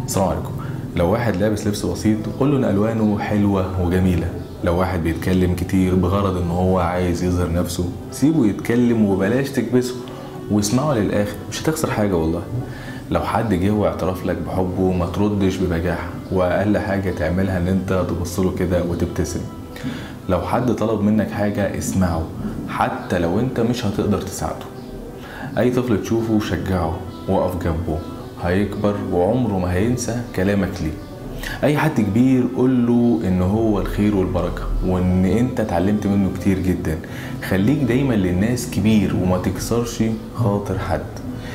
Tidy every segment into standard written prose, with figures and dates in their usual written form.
السلام عليكم. لو واحد لابس لبس بسيط قول له ان الوانه حلوه وجميله. لو واحد بيتكلم كتير بغرض ان هو عايز يظهر نفسه سيبه يتكلم وبلاش تكبسه واسمعه للاخر، مش هتخسر حاجه والله. لو حد جه واعترف لك بحبه ما تردش ببجاحه، واقل حاجه تعملها ان انت تبص له كده وتبتسم. لو حد طلب منك حاجه اسمعه حتى لو انت مش هتقدر تساعده. اي طفل تشوفه شجعه، وقف جنبه، هيكبر وعمره ما هينسى كلامك ليه. اي حد كبير قول له ان هو الخير والبركة وان انت اتعلمت منه كتير جدا. خليك دايما للناس كبير وما تكسرش خاطر حد.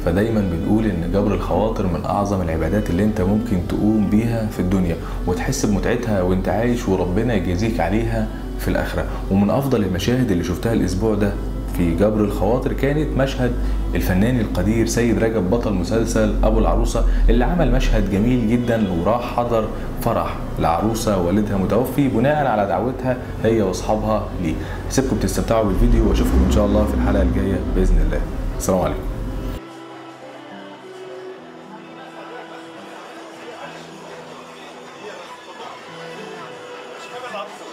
فدايما بنقول ان جبر الخواطر من اعظم العبادات اللي انت ممكن تقوم بيها في الدنيا وتحس بمتعتها وانت عايش، وربنا يجازيك عليها في الاخرة. ومن افضل المشاهد اللي شفتها الاسبوع ده في جبر الخواطر كانت مشهد الفنان القدير سيد رجب بطل مسلسل ابو العروسه، اللي عمل مشهد جميل جدا وراح حضر فرح العروسه والدها متوفي بناء على دعوتها هي واصحابها ليه. سيبكم تستمتعوا بالفيديو واشوفكم ان شاء الله في الحلقه الجايه باذن الله. السلام عليكم. Hemen